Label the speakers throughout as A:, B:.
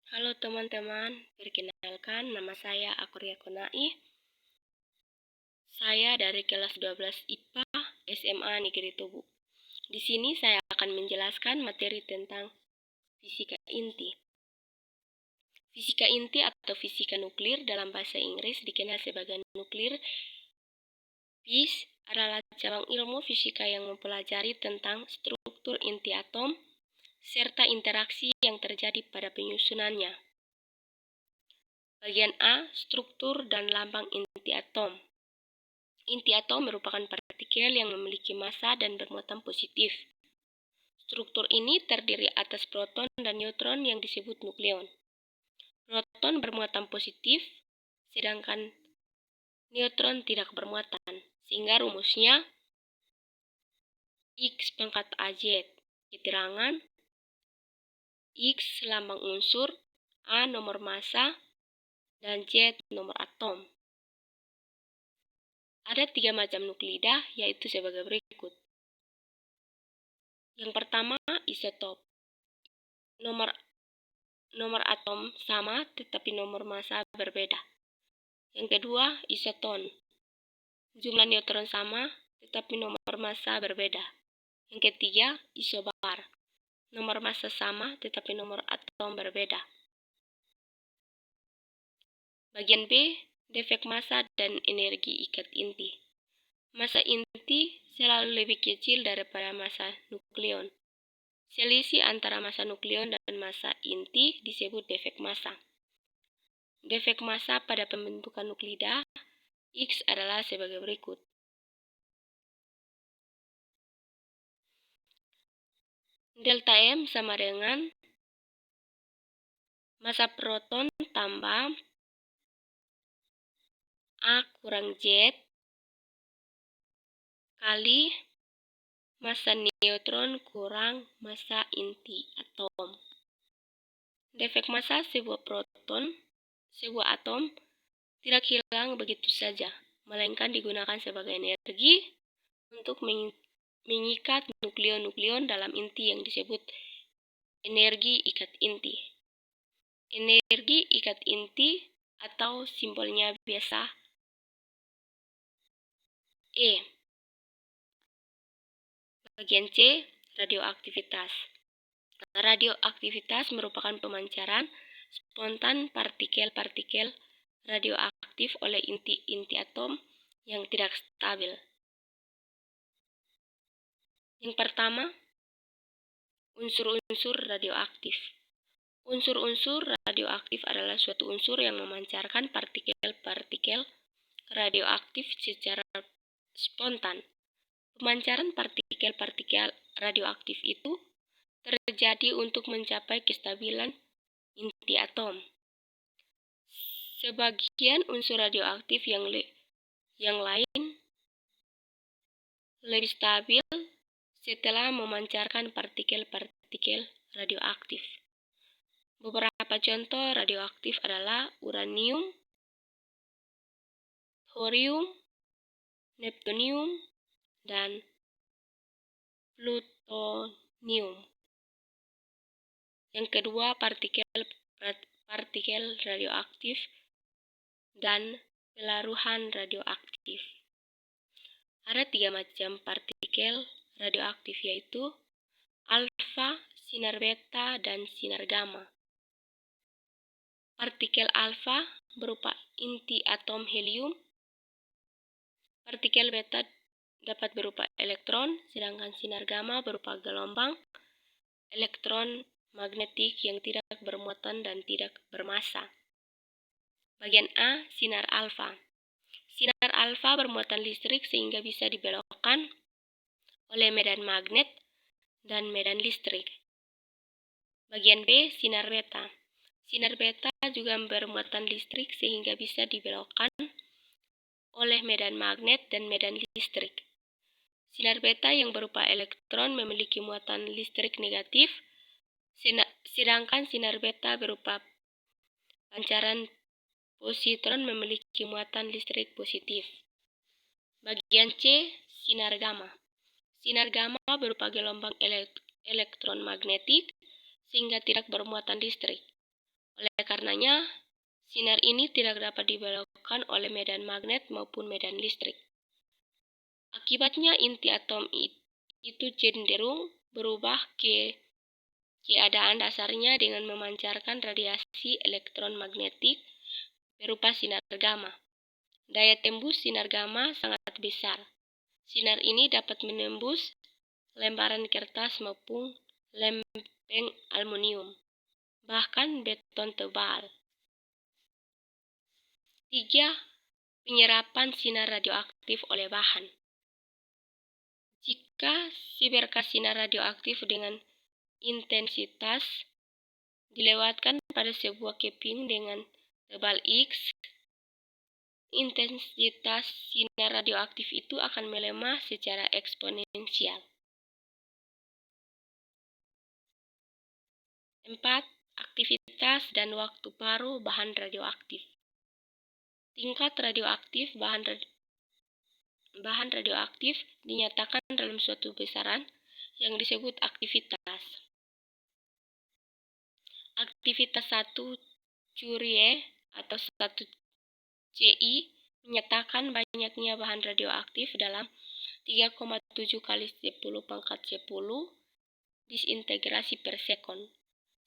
A: Halo teman-teman, perkenalkan nama saya Akoria Konai. Saya dari kelas 12 IPA SMA Negeri Tobu. Di sini saya akan menjelaskan materi tentang fisika inti. Fisika inti atau fisika nuklir dalam bahasa Inggris dikenal sebagai nuklir phys adalah cabang ilmu fisika yang mempelajari tentang struktur inti atom serta interaksi yang terjadi pada penyusunannya. Bagian A, struktur dan lambang inti atom. Inti atom merupakan partikel yang memiliki massa dan bermuatan positif. Struktur ini terdiri atas proton dan neutron yang disebut nukleon. Proton bermuatan positif, sedangkan neutron tidak bermuatan, sehingga rumusnya X pangkat AZ. Keterangan X lambang unsur, A nomor massa, dan Z nomor atom. Ada 3 macam nuklida, yaitu sebagai berikut. Yang pertama, isotop. Nomor atom sama, tetapi nomor massa berbeda. Yang kedua, isoton. Jumlah neutron sama, tetapi nomor massa berbeda. Yang ketiga, isobar. Nomor massa sama, tetapi nomor atom berbeda. Bagian B, defek massa dan energi ikat inti. Massa inti selalu lebih kecil daripada massa nukleon. Selisih antara massa nukleon dan massa inti disebut defek massa. Defek massa pada pembentukan nuklida X adalah sebagai berikut. Delta M sama dengan massa proton tambah A kurang Z kali massa neutron kurang massa inti atom. Defek massa sebuah atom tidak hilang begitu saja, melainkan digunakan sebagai energi untuk mengikat nukleon-nukleon dalam inti yang disebut energi ikat inti. Energi ikat inti atau simbolnya biasa E. Bagian C, radioaktivitas. Radioaktivitas merupakan pemancaran spontan partikel-partikel radioaktif oleh inti-inti atom yang tidak stabil. Yang pertama, unsur-unsur radioaktif. Unsur-unsur radioaktif adalah suatu unsur yang memancarkan partikel-partikel radioaktif secara spontan. Pemancaran partikel-partikel radioaktif itu terjadi untuk mencapai kestabilan inti atom. Sebagian unsur radioaktif yang lain lebih stabil setelah memancarkan partikel-partikel radioaktif. Beberapa contoh radioaktif adalah uranium, thorium, neptunium, dan plutonium. Yang kedua, partikel radioaktif dan pelaruhan radioaktif. Ada 3 macam partikel radioaktif, yaitu alfa, sinar beta, dan sinar gamma. Partikel alfa berupa inti atom helium. Partikel beta dapat berupa elektron, sedangkan sinar gamma berupa gelombang elektron magnetik yang tidak bermuatan dan tidak bermassa. Bagian A, sinar alfa. Sinar alfa bermuatan listrik sehingga bisa dibelokkan oleh medan magnet dan medan listrik. Bagian B, sinar beta. Sinar beta juga bermuatan listrik sehingga bisa dibelokkan oleh medan magnet dan medan listrik. Sinar beta yang berupa elektron memiliki muatan listrik negatif, sedangkan sinar beta berupa pancaran positron memiliki muatan listrik positif. Bagian C, sinar gamma. Sinar gamma berupa gelombang elektron magnetik sehingga tidak bermuatan listrik. karenanya, sinar ini tidak dapat dibelokkan oleh medan magnet maupun medan listrik. Akibatnya, inti atom itu cenderung berubah ke keadaan dasarnya dengan memancarkan radiasi elektromagnetik berupa sinar gamma. Daya tembus sinar gamma sangat besar. Sinar ini dapat menembus lembaran kertas maupun lempeng aluminium, bahkan beton tebal. 3. Penyerapan sinar radioaktif oleh bahan. Jika si berkas sinar radioaktif dengan intensitas dilewatkan pada sebuah keping dengan tebal X, intensitas sinar radioaktif itu akan melemah secara eksponensial. 4. Aktivitas dan waktu paruh bahan radioaktif. Tingkat radioaktif bahan radioaktif dinyatakan dalam suatu besaran yang disebut aktivitas. Aktivitas 1 Curie atau 1 CI menyatakan banyaknya bahan radioaktif dalam 3,7 kali 10 pangkat 10 disintegrasi per sekon.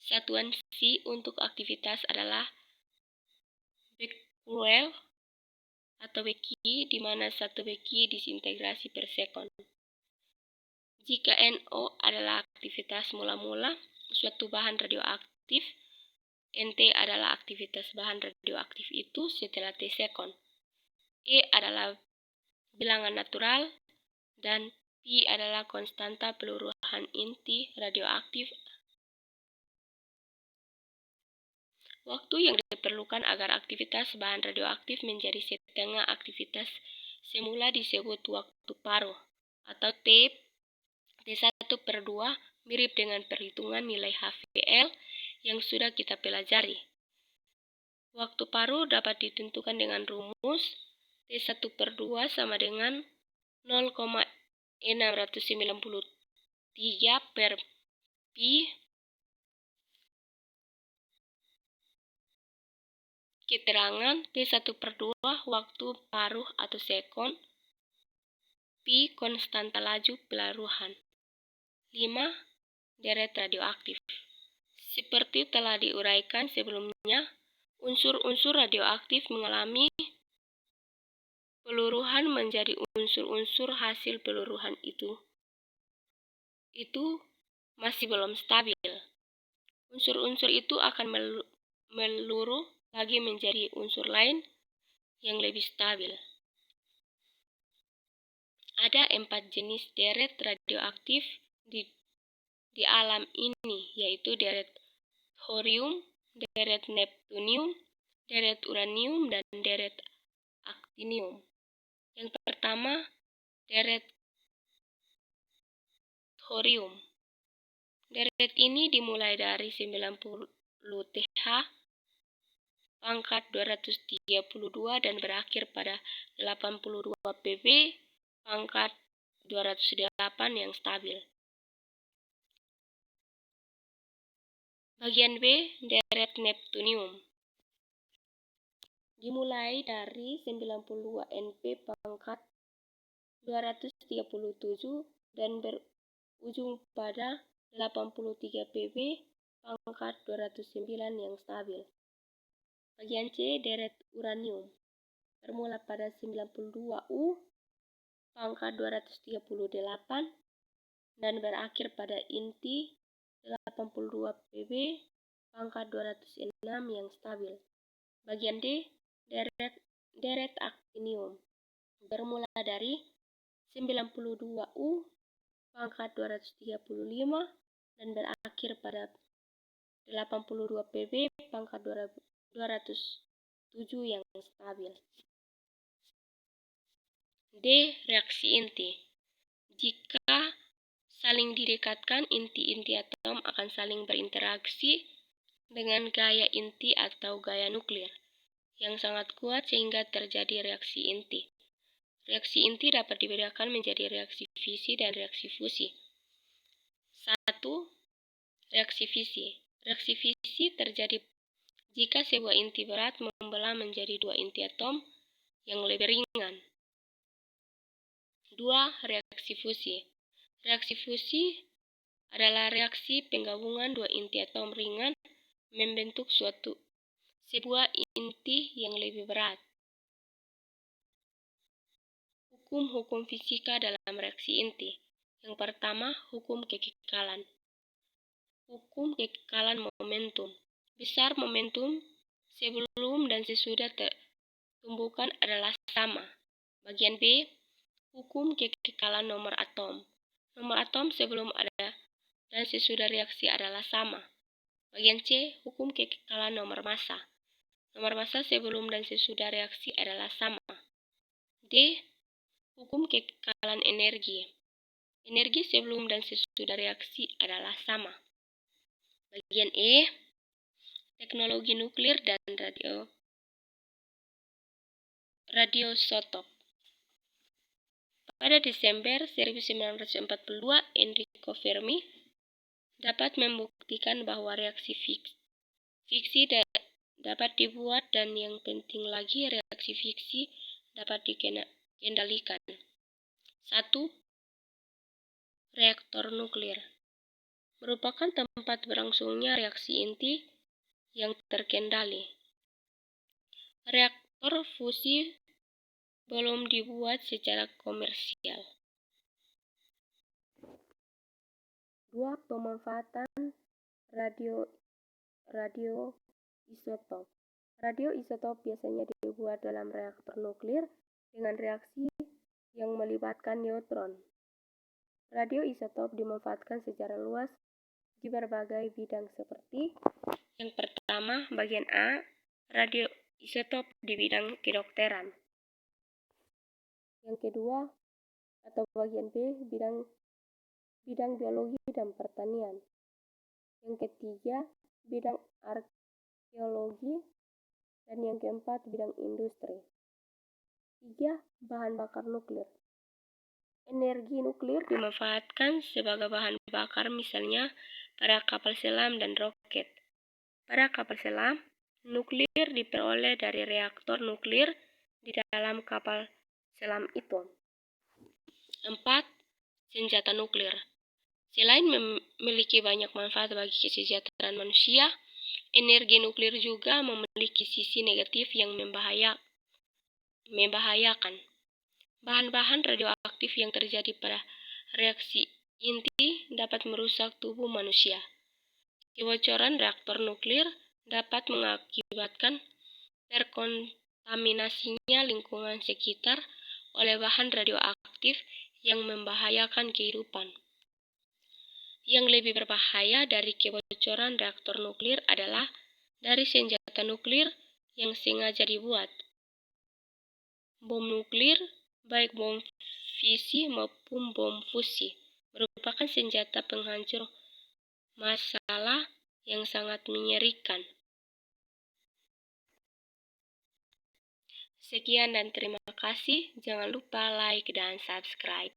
A: Satuan C untuk aktivitas adalah becquerel atau beki, di mana 1 beki disintegrasi per sekon. Jika NO adalah aktivitas mula-mula suatu bahan radioaktif, NT adalah aktivitas bahan radioaktif itu setelah T sekon. E adalah bilangan natural, dan P adalah konstanta peluruhan inti radioaktif. Waktu yang diperlukan agar aktivitas bahan radioaktif menjadi setengah aktivitas semula disebut waktu paruh, atau T1/2, mirip dengan perhitungan nilai HVL yang sudah kita pelajari. Waktu paruh dapat ditentukan dengan rumus T1/2 sama dengan 0,693 per Pi. Keterangan T1/2 waktu paruh atau sekon, Pi konstanta laju pelaruhan. 5. Deret radioaktif. Seperti telah diuraikan sebelumnya, unsur-unsur radioaktif mengalami peluruhan menjadi unsur-unsur hasil peluruhan itu masih belum stabil. Unsur-unsur itu akan meluruh lagi menjadi unsur lain yang lebih stabil. Ada 4 jenis deret radioaktif di alam ini, yaitu deret thorium, deret neptunium, deret uranium, dan deret aktinium. Yang pertama, deret thorium. Deret ini dimulai dari 90 Th pangkat 232 dan berakhir pada 82 PB pangkat 208 yang stabil. Bagian B, deret neptunium. Dimulai dari 92 Np pangkat 237 dan berujung pada 83 PB pangkat 209 yang stabil. Bagian C, deret uranium. Bermula pada 92 U pangkat 238 dan berakhir pada inti 82 PB pangkat 206 yang stabil. Bagian D, deret aktinium. Bermula dari 92 U pangkat 235 dan berakhir pada 82 PB pangkat 207 yang stabil. D. Reaksi inti. Jika saling didekatkan, inti-inti atom akan saling berinteraksi dengan gaya inti atau gaya nuklir yang sangat kuat sehingga terjadi reaksi inti. Reaksi inti dapat dibedakan menjadi reaksi fisi dan reaksi fusi. 1. Reaksi fisi. Reaksi fisi terjadi jika sebuah inti berat membelah menjadi dua inti atom yang lebih ringan. 2. Reaksi fusi. Reaksi fusi adalah reaksi penggabungan dua inti atom ringan membentuk sebuah inti yang lebih berat. Hukum-hukum fisika dalam reaksi inti. Yang pertama, hukum kekekalan. Hukum kekekalan momentum. Besar momentum sebelum dan sesudah tumbukan adalah sama. Bagian B, hukum kekekalan nomor atom. Nomor atom sebelum ada dan sesudah reaksi adalah sama. Bagian C, hukum kekekalan nomor massa. Nomor massa sebelum dan sesudah reaksi adalah sama. D, hukum kekekalan energi. Energi sebelum dan sesudah reaksi adalah sama. Bagian E, teknologi nuklir dan radioisotop. Pada Desember 1942, Enrico Fermi dapat membuktikan bahwa reaksi fiksi dapat dibuat, dan yang penting lagi, reaksi fiksi dapat dikendalikan. 1. Reaktor nuklir merupakan tempat berlangsungnya reaksi inti yang terkendali. Reaktor fusi belum dibuat secara komersial. 2. Pemanfaatan radioisotop. Radioisotop biasanya dibuat dalam reaktor nuklir dengan reaksi yang melibatkan neutron. Radioisotop dimanfaatkan secara luas di berbagai bidang seperti yang pertama, bagian A, radioisotop di bidang kedokteran. Yang kedua, atau bagian B, bidang biologi dan pertanian. Yang ketiga, bidang arkeologi. Dan yang keempat, bidang industri. 3. Bahan bakar nuklir. Energi nuklir dimanfaatkan sebagai bahan bakar misalnya pada kapal selam dan roket. Pada kapal selam, nuklir diperoleh dari reaktor nuklir di dalam kapal selam itu. 4. Senjata nuklir. Selain memiliki banyak manfaat bagi kesejahteraan manusia, energi nuklir juga memiliki sisi negatif yang membahayakan. Bahan-bahan radioaktif yang terjadi pada reaksi inti dapat merusak tubuh manusia. Kebocoran reaktor nuklir dapat mengakibatkan terkontaminasinya lingkungan sekitar oleh bahan radioaktif yang membahayakan kehidupan. Yang lebih berbahaya dari kebocoran reaktor nuklir adalah dari senjata nuklir yang sengaja dibuat. Bom nuklir, baik bom fisi maupun bom fusi, merupakan senjata penghancur masalah yang sangat mengerikan. Sekian dan terima kasih. Jangan lupa like dan subscribe.